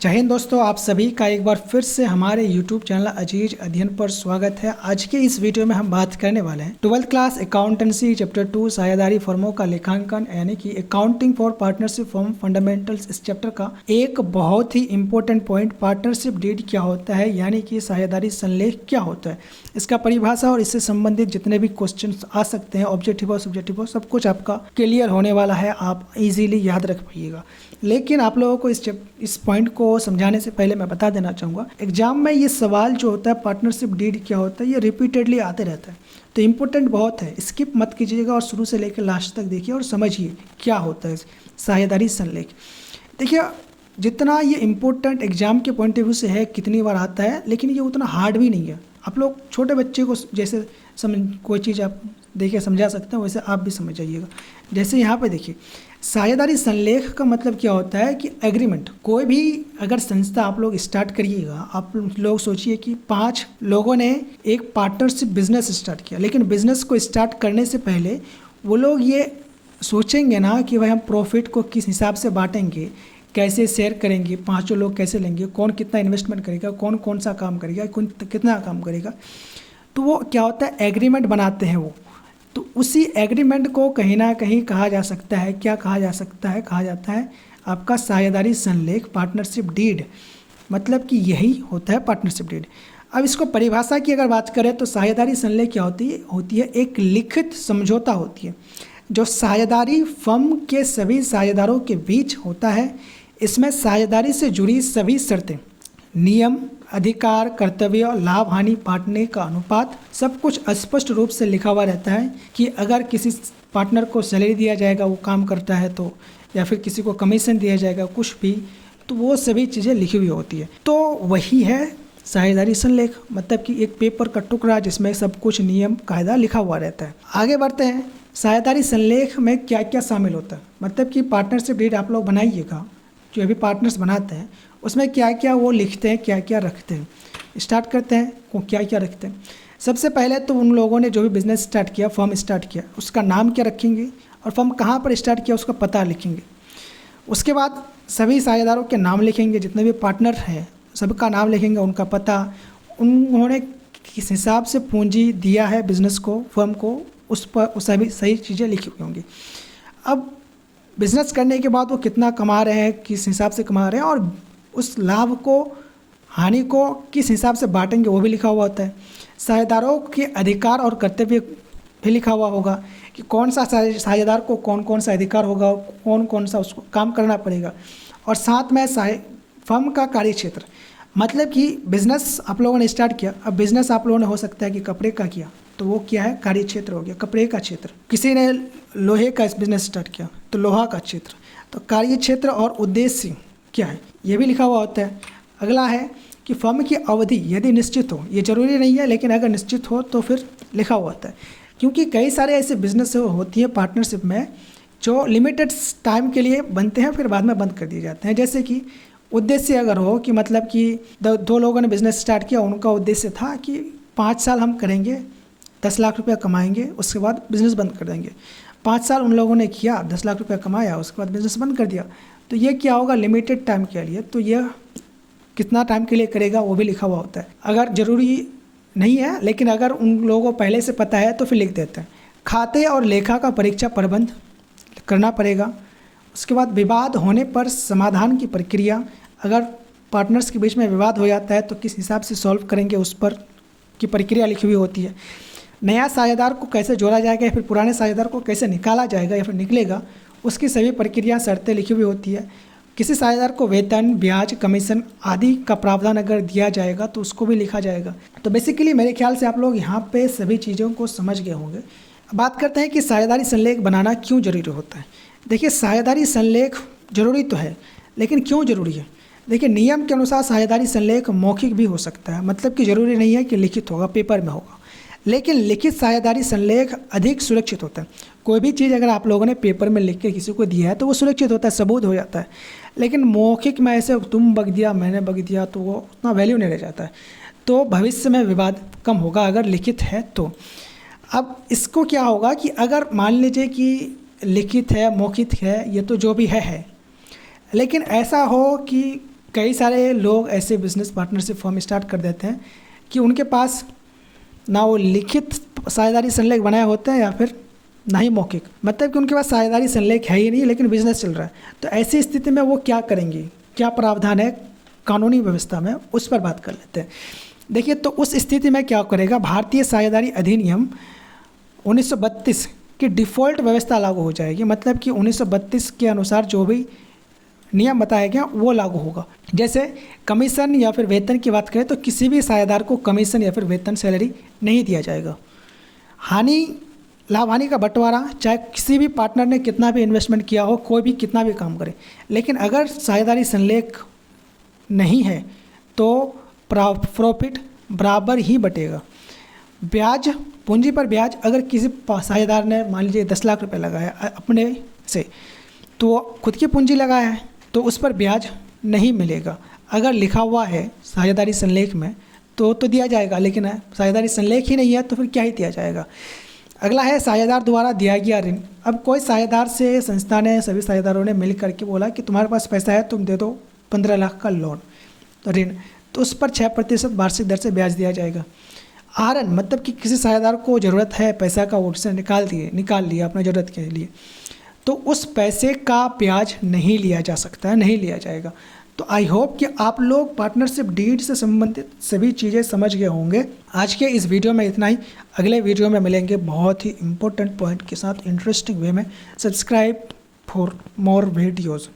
जय हिंद दोस्तों, आप सभी का एक बार फिर से हमारे YouTube चैनल अजीज अध्ययन पर स्वागत है। आज के इस वीडियो में हम बात करने वाले हैं 12th क्लास अकाउंटेंसी चैप्टर 2 साझेदारी फर्मों का लेखांकन यानी कि accounting for partnership firm fundamentals. इस चैप्टर का एक बहुत ही इंपॉर्टेंट पॉइंट पार्टनरशिप डीड क्या होता है यानी कि साझेदारी संलेख क्या होता है, इसका परिभाषा और इससे संबंधित जितने भी क्वेश्चन आ सकते हैं ऑब्जेक्टिव और सब्जेक्टिव सब कुछ आपका क्लियर होने वाला है। आप इजीली याद रख पाइएगा। लेकिन आप लोगों को इस पॉइंट को समझाने से पहले मैं बता देना चाहूँगा, एग्जाम में ये सवाल जो होता है पार्टनरशिप डीड क्या होता है ये रिपीटेडली आते रहता है, तो इम्पोर्टेंट बहुत है। स्किप मत कीजिएगा और शुरू से लेकर लास्ट तक देखिए और समझिए क्या होता है साझेदारी संलेख। देखिए जितना ये इम्पोर्टेंट एग्जाम के पॉइंट ऑफ व्यू से है, कितनी बार आता है, लेकिन ये उतना हार्ड भी नहीं है। आप लोग छोटे बच्चे को जैसे कोई चीज़ आप देखिए समझा सकते हैं वैसे आप भी समझ जाइएगा। जैसे यहाँ पे देखिए साझेदारी संलेख का मतलब क्या होता है कि एग्रीमेंट। कोई भी अगर संस्था आप लोग स्टार्ट करिएगा, आप लोग सोचिए कि 5 लोगों ने एक पार्टनरशिप बिजनेस स्टार्ट किया, लेकिन बिजनेस को स्टार्ट करने से पहले वो लोग ये सोचेंगे ना कि भाई हम प्रॉफिट को किस हिसाब से बांटेंगे, कैसे शेयर करेंगे, 5 लोग कैसे लेंगे, कौन कितना इन्वेस्टमेंट करेगा, कौन कौन सा काम करेगा, कौन कितना काम करेगा। तो वो क्या होता है एग्रीमेंट बनाते हैं वो। तो उसी एग्रीमेंट को कहीं ना कहीं कहा जा सकता है, क्या कहा जा सकता है, कहा जाता है आपका साझेदारी संलेख, पार्टनरशिप डीड। मतलब कि यही होता है पार्टनरशिप डीड। अब इसको परिभाषा की अगर बात करें तो साझेदारी संलेख क्या होती है एक लिखित समझौता होती है जो साझेदारी फर्म के सभी साझेदारों के बीच होता है। इसमें साझेदारी से जुड़ी सभी शर्तें, नियम, अधिकार, कर्तव्य और लाभ हानि बांटने का अनुपात सब कुछ स्पष्ट रूप से लिखा हुआ रहता है कि अगर किसी पार्टनर को सैलरी दिया जाएगा वो काम करता है तो, या फिर किसी को कमीशन दिया जाएगा कुछ भी, तो वो सभी चीज़ें लिखी हुई होती है। तो वही है साझेदारी संलेख, मतलब कि एक पेपर का टुकड़ा जिसमें सब कुछ नियम कायदा लिखा हुआ रहता है। आगे बढ़ते हैं, साझेदारी संलेख में क्या क्या शामिल होता है। मतलब कि पार्टनरशिप डीड आप लोग बनाइएगा, जो अभी पार्टनर्स बनाते हैं उसमें क्या क्या वो लिखते हैं, क्या क्या रखते हैं। स्टार्ट करते हैं वो क्या क्या रखते हैं। सबसे पहले तो उन लोगों ने जो भी बिज़नेस स्टार्ट किया, फर्म स्टार्ट किया, उसका नाम क्या रखेंगे और फर्म कहाँ पर स्टार्ट किया उसका पता लिखेंगे। उसके बाद सभी साझेदारों के नाम लिखेंगे, जितने भी पार्टनर हैं सबका नाम लिखेंगे, उनका पता, उन्होंने किस हिसाब से पूंजी दिया है बिज़नेस को, फर्म को, उस पर सभी सही चीज़ें लिखी हुई होंगी। अब बिज़नेस करने के बाद वो कितना कमा रहे हैं, किस हिसाब से कमा रहे हैं, और उस लाभ को हानि को किस हिसाब से बांटेंगे वो भी लिखा हुआ होता है। साझेदारों के अधिकार और कर्तव्य भी लिखा हुआ होगा कि कौन सा साझेदार को कौन कौन सा अधिकार होगा, कौन कौन सा उसको काम करना पड़ेगा। और साथ में फर्म का कार्यक्षेत्र, मतलब कि बिज़नेस आप लोगों ने स्टार्ट किया, अब बिज़नेस आप लोगों ने हो सकता है कि कपड़े का किया तो वो क्या है कार्यक्षेत्र हो गया, कपड़े का क्षेत्र। किसी ने लोहे का बिज़नेस स्टार्ट किया तो लोहा का क्षेत्र। तो कार्यक्षेत्र और उद्देश्य क्या है ये भी लिखा हुआ होता है। अगला है कि फर्म की अवधि यदि निश्चित हो, ये जरूरी नहीं है लेकिन अगर निश्चित हो तो फिर लिखा हुआ होता है, क्योंकि कई सारे ऐसे बिजनेस होती है पार्टनरशिप में जो लिमिटेड टाइम के लिए बनते हैं फिर बाद में बंद कर दिए जाते हैं। जैसे कि उद्देश्य अगर हो कि मतलब कि 2 लोगों ने बिज़नेस स्टार्ट किया, उनका उद्देश्य था कि 5 साल हम करेंगे, 10 लाख रुपया कमाएंगे, उसके बाद बिज़नेस बंद कर देंगे। 5 साल उन लोगों ने किया, 10 लाख रुपया कमाया, उसके बाद बिज़नेस बंद कर दिया, तो ये क्या होगा लिमिटेड टाइम के लिए। तो यह कितना टाइम के लिए करेगा वो भी लिखा हुआ होता है। अगर ज़रूरी नहीं है लेकिन अगर उन लोगों को पहले से पता है तो फिर लिख देते हैं। खाते और लेखा का परीक्षा प्रबंध करना पड़ेगा। उसके बाद विवाद होने पर समाधान की प्रक्रिया, अगर पार्टनर्स के बीच में विवाद हो जाता है तो किस हिसाब से सॉल्व करेंगे उस पर की प्रक्रिया लिखी हुई होती है। नया साझेदार को कैसे जोड़ा जाएगा या फिर पुराने साझेदार को कैसे निकाला जाएगा या फिर निकलेगा, उसकी सभी प्रक्रिया शर्तें लिखी हुई होती है। किसी साझेदार को वेतन, ब्याज, कमीशन आदि का प्रावधान अगर दिया जाएगा तो उसको भी लिखा जाएगा। तो बेसिकली मेरे ख्याल से आप लोग यहाँ पे सभी चीज़ों को समझ गए होंगे। बात करते हैं कि साझेदारी संलेख बनाना क्यों जरूरी होता है। देखिए साझेदारी संलेख जरूरी तो है, लेकिन क्यों जरूरी है। देखिए नियम के अनुसार साझेदारी संलेख मौखिक भी हो सकता है, मतलब कि ज़रूरी नहीं है कि लिखित होगा, पेपर में होगा, लेकिन लिखित साझेदारी संलेख अधिक सुरक्षित होता है। कोई भी चीज़ अगर आप लोगों ने पेपर में लिख के किसी को दिया है तो वो सुरक्षित होता है, सबूत हो जाता है। लेकिन मौखिक में ऐसे तुम बक दिया मैंने बक दिया तो वो उतना वैल्यू नहीं रह जाता है। तो भविष्य में विवाद कम होगा अगर लिखित है तो। अब इसको क्या होगा कि अगर मान लीजिए कि लिखित है, मौखिक है, ये तो जो भी है, लेकिन ऐसा हो कि कई सारे लोग ऐसे बिजनेस पार्टनरशिप फॉर्म स्टार्ट कर देते हैं कि उनके पास ना वो लिखित साझेदारी संलेख बनाए होते हैं या फिर ना ही मौखिक, मतलब कि उनके पास साझेदारी संलेख है ही नहीं, लेकिन बिजनेस चल रहा है। तो ऐसी स्थिति में वो क्या करेंगी, क्या प्रावधान है कानूनी व्यवस्था में, उस पर बात कर लेते हैं। देखिए, तो उस स्थिति में क्या करेगा, भारतीय साझेदारी अधिनियम 1932 की डिफ़ॉल्ट व्यवस्था लागू हो जाएगी। मतलब कि 1932 के अनुसार जो भी नियम बताया गया वो लागू होगा। जैसे कमीशन या फिर वेतन की बात करें तो किसी भी साझेदार को कमीशन या फिर वेतन सैलरी नहीं दिया जाएगा। लाभ हानि का बंटवारा, चाहे किसी भी पार्टनर ने कितना भी इन्वेस्टमेंट किया हो, कोई भी कितना भी काम करे, लेकिन अगर साझेदारी संलेख नहीं है तो प्रॉफिट बराबर ही बटेगा। ब्याज, पूंजी पर ब्याज, अगर किसी साझेदार ने मान लीजिए 10 लाख रुपए लगाया अपने से, तो खुद की पूंजी लगाया है तो उस पर ब्याज नहीं मिलेगा। अगर लिखा हुआ है साझेदारी संलेख में तो दिया जाएगा, लेकिन साझेदारी संलेख ही नहीं है तो फिर क्या ही दिया जाएगा। अगला है साझेदार द्वारा दिया गया ऋण। अब कोई साझेदार से संस्था ने, सभी साझेदारों ने मिल करके बोला कि तुम्हारे पास पैसा है, तुम दे दो 15 लाख का लोन, तो ऋण, तो उस पर 6% वार्षिक दर से ब्याज दिया जाएगा। आहरण, मतलब कि किसी साझेदार को ज़रूरत है पैसा का, वो उससे निकाल लिया अपना ज़रूरत के लिए, तो उस पैसे का ब्याज नहीं लिया जा सकता है, नहीं लिया जाएगा। तो आई होप कि आप लोग पार्टनरशिप डीड से संबंधित सभी चीज़ें समझ गए होंगे। आज के इस वीडियो में इतना ही। अगले वीडियो में मिलेंगे बहुत ही इंपॉर्टेंट पॉइंट के साथ, इंटरेस्टिंग वे में। Subscribe for more videos.